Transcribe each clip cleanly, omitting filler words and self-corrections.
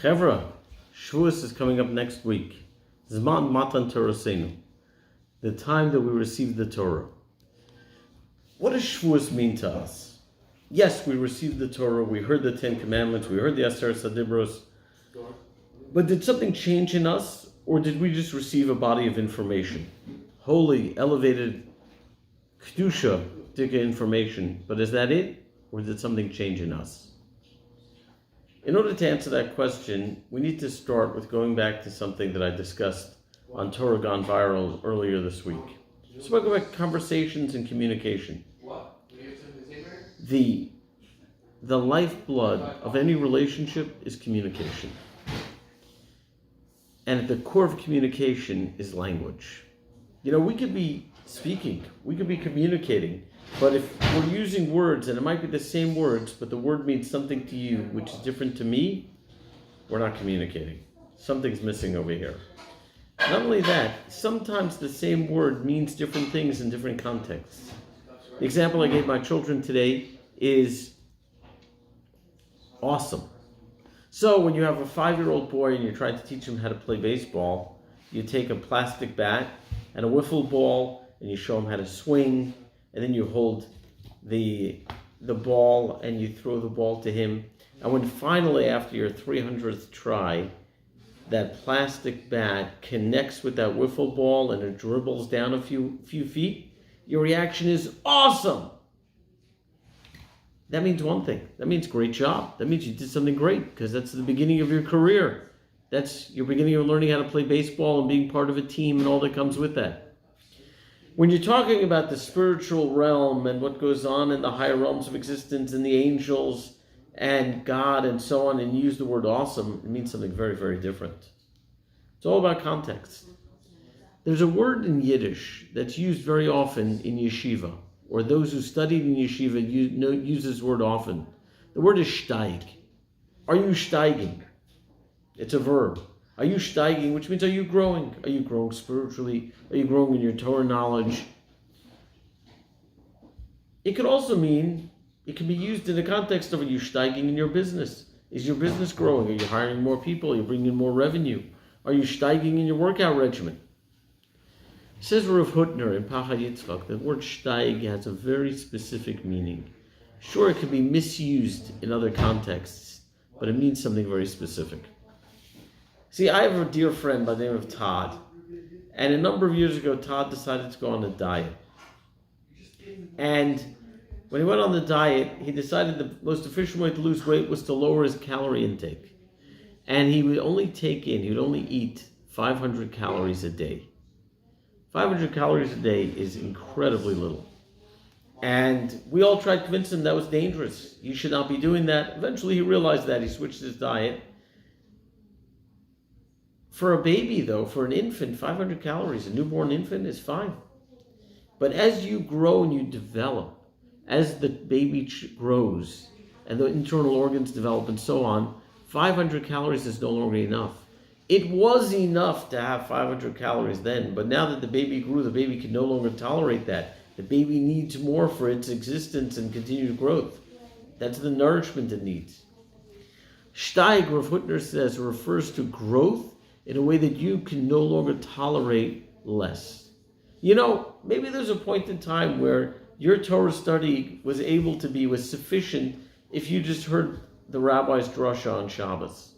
Chevra, Shavuos is coming up next week. Zman Matan Torahseinu, the time that we receive the Torah. What does Shavuos mean to us? Yes, we received the Torah, we heard the 10 Commandments, we heard the Aseret Sadibros, but did something change in us, or did we just receive a body of information? Holy, elevated, Kedusha, Dika information, but is that it, or did something change in us? In order to answer that question, we need to start with going back to something that I discussed on Torah Gone Viral earlier this week. We spoke about conversations and communication. The lifeblood of any relationship is communication. And at the core of communication is language. You know, we could be speaking, we could be communicating, but if we're using words, and it might be the same words, but the word means something to you which is different to me, we're not communicating. Something's missing over here. Not only that, sometimes the same word means different things in different contexts. The example I gave my children today is awesome. So when you have a 5-year-old boy and you're trying to teach him how to play baseball, you take a plastic bat and a wiffle ball and you show him how to swing, and then you hold the ball and you throw the ball to him. And when finally, after your 300th try, that plastic bat connects with that wiffle ball and it dribbles down a few feet, your reaction is awesome. That means one thing. That means great job. That means you did something great, because that's the beginning of your career. That's your beginning of learning how to play baseball and being part of a team and all that comes with that. When you're talking about the spiritual realm and what goes on in the higher realms of existence and the angels and God and so on, and you use the word awesome, it means something very, very different. It's all about context. There's a word in Yiddish that's used very often in yeshiva, or those who studied in yeshiva use this word often. The word is steig. Are you steiging? It's a verb. Are you steiging, which means are you growing? Are you growing spiritually? Are you growing in your Torah knowledge? It could also mean, it can be used in the context of, are you steiging in your business? Is your business growing? Are you hiring more people? Are you bringing in more revenue? Are you steiging in your workout regimen? Says Rav Hutner in Pachad Yitzchak, the word steig has a very specific meaning. Sure, it can be misused in other contexts, but it means something very specific. See, I have a dear friend by the name of Todd, and a number of years ago, Todd decided to go on a diet. And when he went on the diet, he decided the most efficient way to lose weight was to lower his calorie intake. And he would only eat 500 calories a day. 500 calories a day is incredibly little. And we all tried to convince him that was dangerous. He should not be doing that. Eventually he realized that. He switched his diet. For a baby, though, for an infant, 500 calories, a newborn infant, is fine. But as you grow and you develop, as the baby grows, and the internal organs develop and so on, 500 calories is no longer enough. It was enough to have 500 calories then, but now that the baby grew, the baby can no longer tolerate that. The baby needs more for its existence and continued growth. That's the nourishment it needs. Steig, Rav Hutner says, refers to growth in a way that you can no longer tolerate less. You know, maybe there's a point in time where your Torah study was sufficient if you just heard the rabbi's drasha on Shabbos.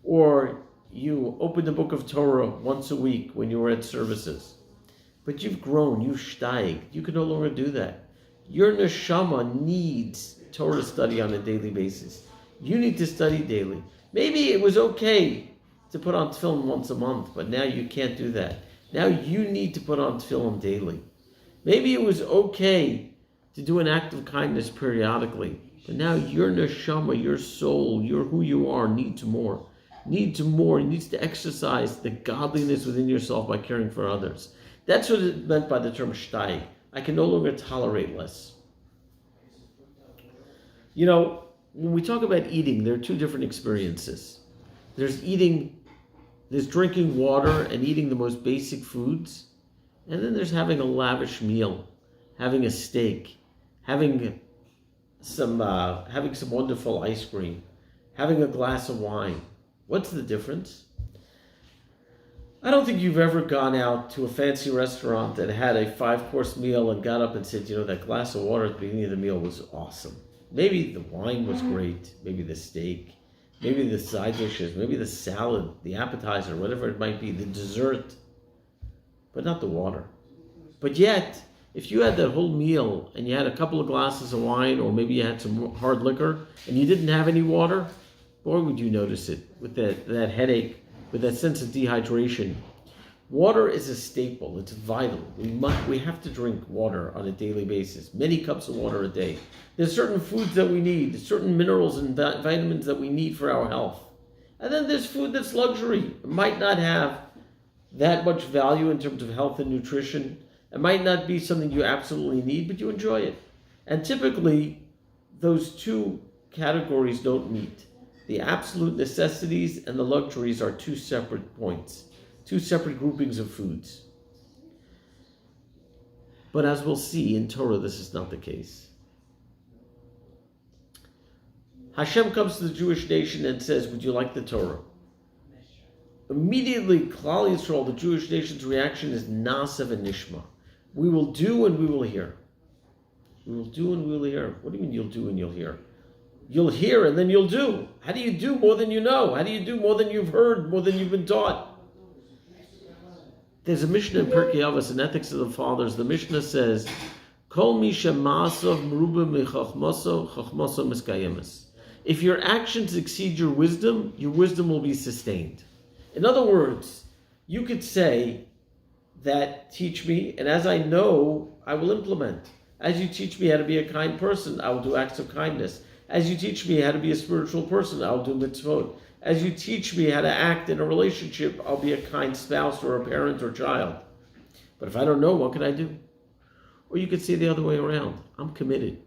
Or you opened the book of Torah once a week when you were at services. But you've grown, you've steig. You can no longer do that. Your neshama needs Torah study on a daily basis. You need to study daily. Maybe it was okay to put on tefillin once a month, but now you can't do that. Now you need to put on tefillin daily. Maybe it was okay to do an act of kindness periodically, but now your neshama, your soul, your who you are needs more. Needs more. It needs to exercise the godliness within yourself by caring for others. That's what it meant by the term steig. I can no longer tolerate less. You know, when we talk about eating, there are two different experiences. There's drinking water and eating the most basic foods. And then there's having a lavish meal, having a steak, having some wonderful ice cream, having a glass of wine, What's the difference? I don't think you've ever gone out to a fancy restaurant and had a 5-course meal and got up and said, that glass of water at the beginning of the meal was awesome. Maybe the wine was great, maybe the steak, maybe the side dishes, maybe the salad, the appetizer, whatever it might be, the dessert, but not the water. But yet, if you had that whole meal and you had a couple of glasses of wine, or maybe you had some hard liquor and you didn't have any water, boy, would you notice it with that headache, with that sense of dehydration. Water is a staple. It's vital. We have to drink water on a daily basis. Many cups of water a day. There's certain foods that we need, certain minerals and vitamins that we need for our health. And then there's food that's luxury. It might not have that much value in terms of health and nutrition. It might not be something you absolutely need, but you enjoy it. And typically, those two categories don't meet. The absolute necessities and the luxuries are two separate points, two separate groupings of foods. But as we'll see in Torah, this is not the case. Hashem comes to the Jewish nation and says, would you like the Torah? Immediately, Klal Yisrael, the Jewish nation's reaction is Na'aseh v'nishma. We will do and we will hear. We will do and we will hear. What do you mean you'll do and you'll hear? You'll hear and then you'll do. How do you do more than you know? How do you do more than you've heard, more than you've been taught? There's a Mishnah in Pirkei Avos, in Ethics of the Fathers. The Mishnah says, Kol mi shema'asav meruba michachmaso, chachmaso miskayemes. If your actions exceed your wisdom will be sustained. In other words, you could say that, teach me, and as I know, I will implement. As you teach me how to be a kind person, I will do acts of kindness. As you teach me how to be a spiritual person, I'll do mitzvot. As you teach me how to act in a relationship, I'll be a kind spouse or a parent or child. But if I don't know, what can I do? Or you could say the other way around. I'm committed.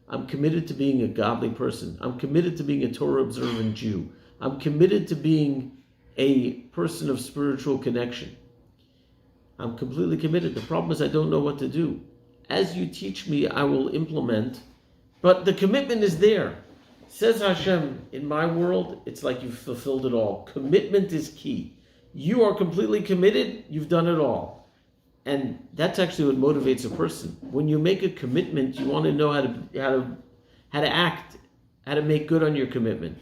I'm committed to being a godly person. I'm committed to being a Torah-observant Jew. I'm committed to being a person of spiritual connection. I'm completely committed. The problem is I don't know what to do. As you teach me, I will implement. But the commitment is there. Says Hashem, in my world, it's like you've fulfilled it all. Commitment is key. You are completely committed, you've done it all. And that's actually what motivates a person. When you make a commitment, you want to know how to act, how to make good on your commitment.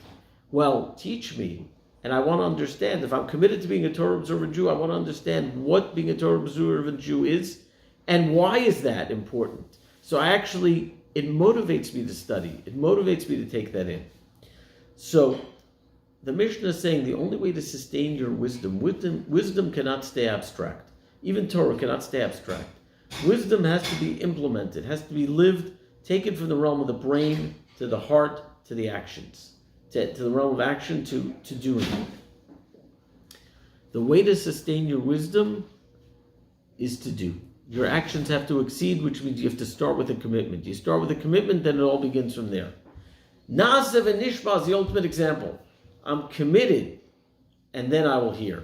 Well, teach me, and I want to understand. If I'm committed to being a Torah observant Jew, I want to understand what being a Torah observant Jew is, and why is that important. So it motivates me to study. It motivates me to take that in. So the Mishnah is saying the only way to sustain your wisdom cannot stay abstract. Even Torah cannot stay abstract. Wisdom has to be implemented, has to be lived, taken from the realm of the brain to the heart to the actions, to the realm of action to doing. The way to sustain your wisdom is to do. Your actions have to exceed, which means you have to start with a commitment. You start with a commitment, then it all begins from there. Na'aseh v'nishma is the ultimate example. I'm committed, and then I will hear.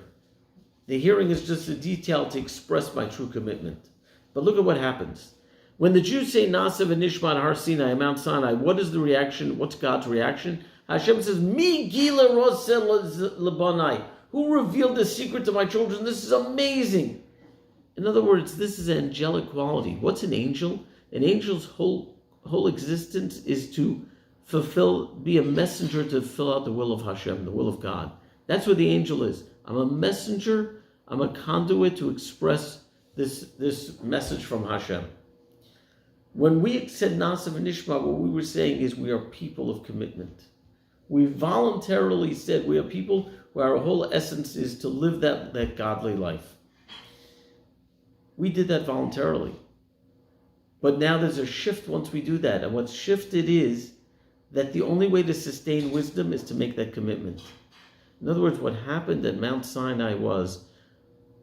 The hearing is just a detail to express my true commitment. But look at what happens. When the Jews say Na'aseh v'nishma at Har Sinai, Mount Sinai, what is the reaction? What's God's reaction? Hashem says, Mi gila roseh lebanai. Who revealed the secret to my children? This is amazing. In other words, this is angelic quality. What's an angel? An angel's whole existence is to be a messenger to fill out the will of Hashem, the will of God. That's what the angel is. I'm a messenger. I'm a conduit to express this message from Hashem. When we said Na'aseh v'nishma, what we were saying is we are people of commitment. We voluntarily said we are people where our whole essence is to live that godly life. We did that voluntarily. But now there's a shift once we do that. And what's shifted is that the only way to sustain wisdom is to make that commitment. In other words, what happened at Mount Sinai was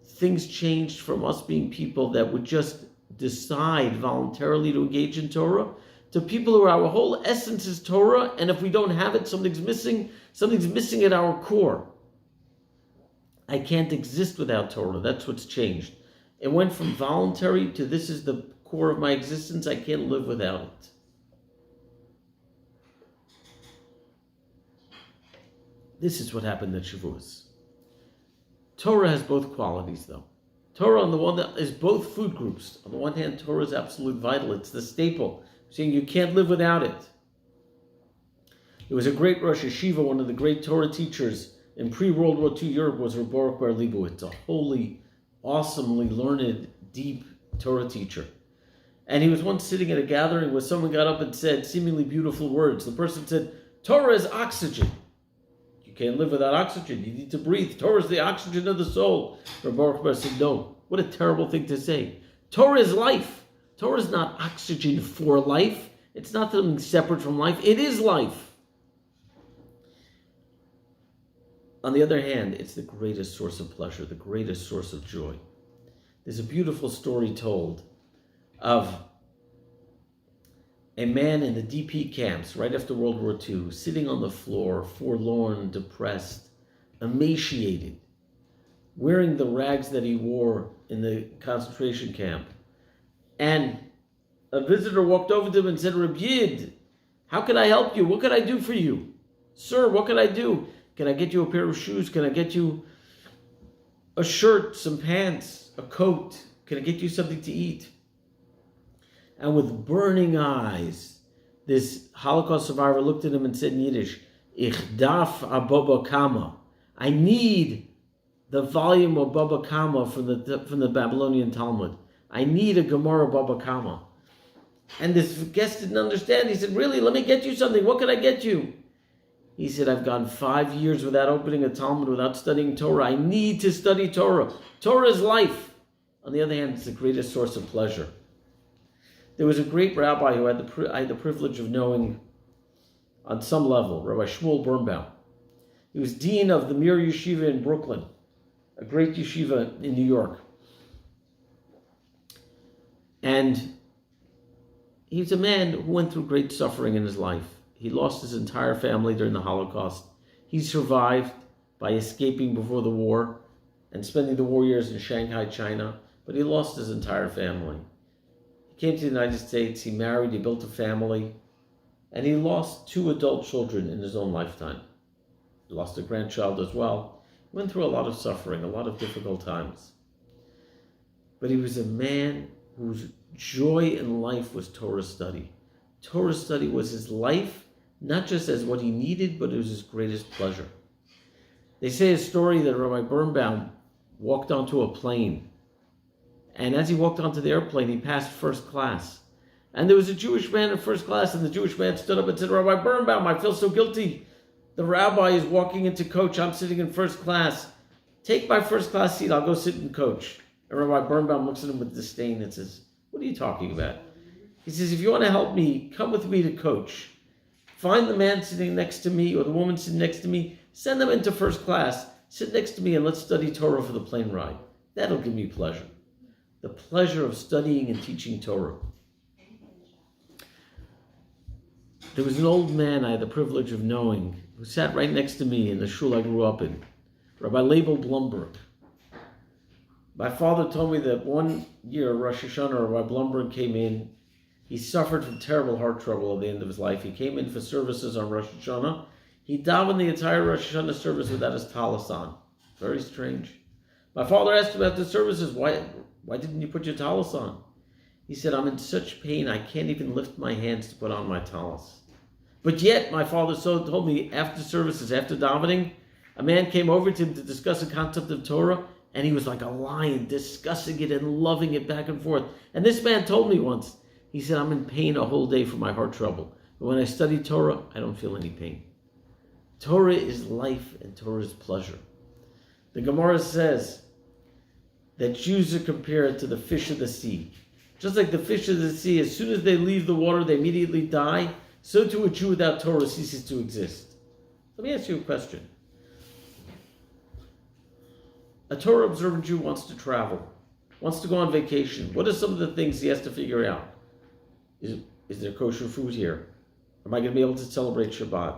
things changed from us being people that would just decide voluntarily to engage in Torah to people who our whole essence is Torah, and if we don't have it, something's missing at our core. I can't exist without Torah. That's what's changed. It went from voluntary to this is the core of my existence. I can't live without it. This is what happened at Shavuos. Torah has both qualities, though. Torah, on the one that is both food groups. On the one hand, Torah is absolute vital. It's the staple, saying you can't live without it. It was a great Rosh Yeshiva, one of the great Torah teachers in pre-World War II Europe was Rabbi Baruch Bar Leibowitz, a holy, awesomely learned, deep Torah teacher. And he was once sitting at a gathering where someone got up and said seemingly beautiful words. The person said, Torah is oxygen. You can't live without oxygen. You need to breathe. Torah is the oxygen of the soul. Rabbi Baruch Bar said, no. What a terrible thing to say. Torah is life. Torah is not oxygen for life. It's not something separate from life. It is life. On the other hand, it's the greatest source of pleasure, the greatest source of joy. There's a beautiful story told of a man in the DP camps right after World War II, sitting on the floor, forlorn, depressed, emaciated, wearing the rags that he wore in the concentration camp. And a visitor walked over to him and said, Reb Yid, how can I help you? What can I do for you? Sir, what can I do? Can I get you a pair of shoes? Can I get you a shirt, some pants, a coat? Can I get you something to eat? And with burning eyes, this Holocaust survivor looked at him and said in Yiddish, Ich darf a Baba Kama. I need the volume of Baba Kama from the Babylonian Talmud. I need a Gemara Baba Kama. And this guest didn't understand. He said, really, let me get you something. What can I get you? He said, I've gone 5 years without opening a Talmud, without studying Torah. I need to study Torah. Torah is life. On the other hand, it's the greatest source of pleasure. There was a great rabbi who I had the privilege of knowing on some level, Rabbi Shmuel Birnbaum. He was dean of the Mir Yeshiva in Brooklyn, a great yeshiva in New York. And he was a man who went through great suffering in his life. He lost his entire family during the Holocaust. He survived by escaping before the war and spending the war years in Shanghai, China, but he lost his entire family. He came to the United States, he married, he built a family, and he lost 2 adult children in his own lifetime. He lost a grandchild as well. He went through a lot of suffering, a lot of difficult times. But he was a man whose joy in life was Torah study. Torah study was his life, not just as what he needed, but it was his greatest pleasure. They say a story that Rabbi Birnbaum walked onto a plane. And as he walked onto the airplane, he passed first class. And there was a Jewish man in first class, and the Jewish man stood up and said, Rabbi Birnbaum, I feel so guilty. The rabbi is walking into coach. I'm sitting in first class. Take my first class seat. I'll go sit in coach. And Rabbi Birnbaum looks at him with disdain and says, what are you talking about? He says, if you want to help me, come with me to coach. Find the man sitting next to me or the woman sitting next to me. Send them into first class. Sit next to me and let's study Torah for the plane ride. That'll give me pleasure. The pleasure of studying and teaching Torah. There was an old man I had the privilege of knowing who sat right next to me in the shul I grew up in, Rabbi Label Blumberg. My father told me that one year, Rosh Hashanah, Rabbi Blumberg came in. He suffered from terrible heart trouble at the end of his life. He came in for services on Rosh Hashanah. He davened the entire Rosh Hashanah service without his talis on. Very strange. My father asked him after the services, why didn't you put your talis on? He said, I'm in such pain, I can't even lift my hands to put on my talis. But yet, my father told me, after services, after davening, a man came over to him to discuss a concept of Torah, and he was like a lion, discussing it and loving it back and forth. And this man told me once, he said, I'm in pain a whole day from my heart trouble. But when I study Torah, I don't feel any pain. Torah is life and Torah is pleasure. The Gemara says that Jews are compared to the fish of the sea. Just like the fish of the sea, as soon as they leave the water, they immediately die. So too a Jew without Torah ceases to exist. Let me ask you a question. A Torah observant Jew wants to travel, wants to go on vacation. What are some of the things he has to figure out? Is there kosher food here? Am I going to be able to celebrate Shabbat?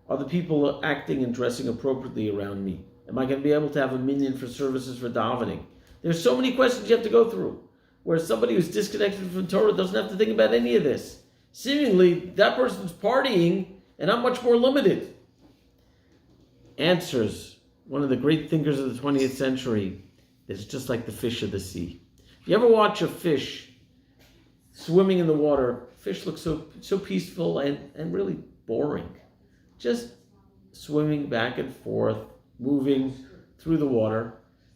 Are the people acting and dressing appropriately around me? Am I going to be able to have a minyan for services for davening? There's so many questions you have to go through, where somebody who's disconnected from Torah doesn't have to think about any of this. Seemingly, that person's partying, and I'm much more limited. answers, one of the great thinkers of the 20th century, that it's just like the fish of the sea. If you ever watch a fish swimming in the water, fish looks so peaceful and really boring. Just swimming back and forth, moving through the water.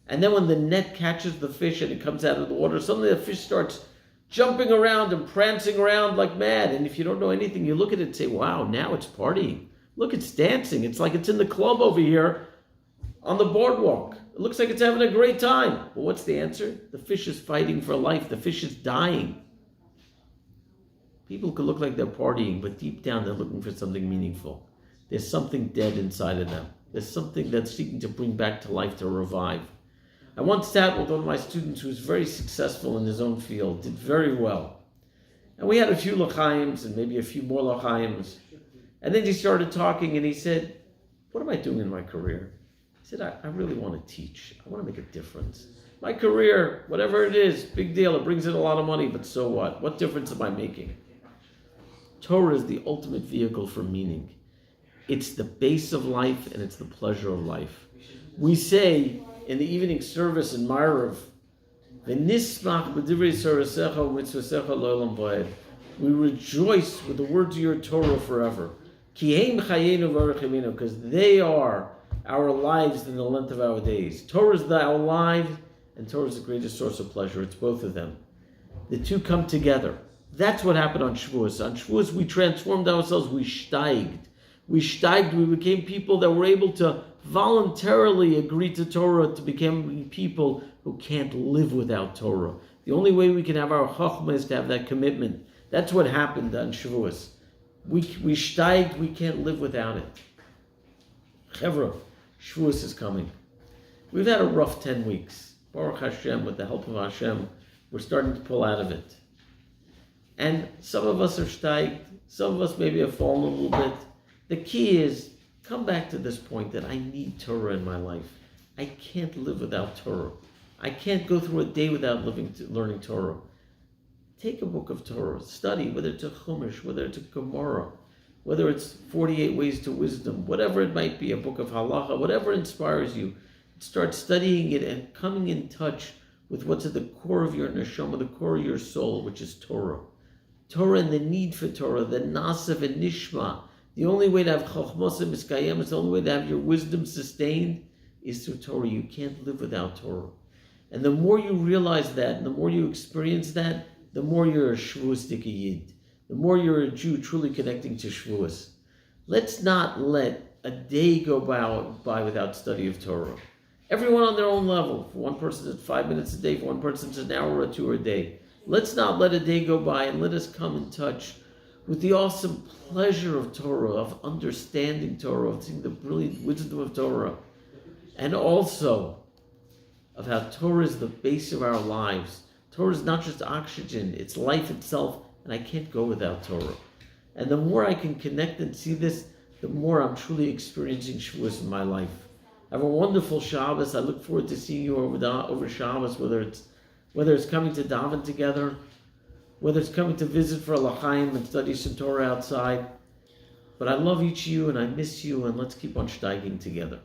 And then when the net catches the fish and it comes out of the water, suddenly the fish starts jumping around and prancing around like mad. And if you don't know anything, you look at it and say, wow, now it's partying. Look, it's dancing. It's like it's in the club over here on the boardwalk. It looks like it's having a great time. Well, what's the answer? The fish is fighting for life. The fish is dying. People could look like they're partying, but deep down they're looking for something meaningful. There's something dead inside of them. There's something that's seeking to bring back to life, to revive. I once sat with one of my students who was very successful in his own field, did very well. And we had a few l'chaims and maybe a few more l'chaims. And then he started talking and he said, what am I doing in my career? He said, I really want to teach. I want to make a difference. My career, whatever it is, big deal. It brings in a lot of money, but so what? What difference am I making? Torah is the ultimate vehicle for meaning. It's the base of life and it's the pleasure of life. We say in the evening service in Ma'ariv, we rejoice with the words of your Torah forever. Because they are our lives in the length of our days. Torah is our life, and Torah is the greatest source of pleasure. It's both of them. The two come together. That's what happened on Shavuos. On Shavuos, we transformed ourselves. We steiged. We became people that were able to voluntarily agree to Torah, to become people who can't live without Torah. The only way we can have our chachma is to have that commitment. That's what happened on Shavuos. We steiged, we can't live without it. Chevra, Shavuos is coming. We've had a rough 10 weeks. Baruch Hashem, with the help of Hashem, we're starting to pull out of it. And some of us are steiged, some of us maybe have fallen a little bit. The key is, come back to this point that I need Torah in my life. I can't live without Torah. I can't go through a day without learning Torah. Take a book of Torah, study, whether it's a Chumash, whether it's a Gemara, whether it's 48 Ways to Wisdom, whatever it might be, a book of Halacha, whatever inspires you. Start studying it and coming in touch with what's at the core of your neshama, the core of your soul, which is Torah. Torah and the need for Torah, the nasav and nishma. The only way to have chokhmah miskayem, the only way to have your wisdom sustained is through Torah. You can't live without Torah. And the more you realize that, and the more you experience that, the more you're a Shavuosdik Yid. The more you're a Jew truly connecting to Shavuos. Let's not let a day go by without study of Torah. Everyone on their own level. For one person it's 5 minutes a day, for one person it's an hour or two a day. Let's not let a day go by, and let us come in touch with the awesome pleasure of Torah, of understanding Torah, of seeing the brilliant wisdom of Torah, and also of how Torah is the base of our lives. Torah is not just oxygen, it's life itself, and I can't go without Torah. And the more I can connect and see this, the more I'm truly experiencing Shavuos in my life. Have a wonderful Shabbos. I look forward to seeing you over Shabbos, whether it's coming to daven together, whether it's coming to visit for a l'chaim and study some Torah outside. But I love each of you and I miss you, and let's keep on steiging together.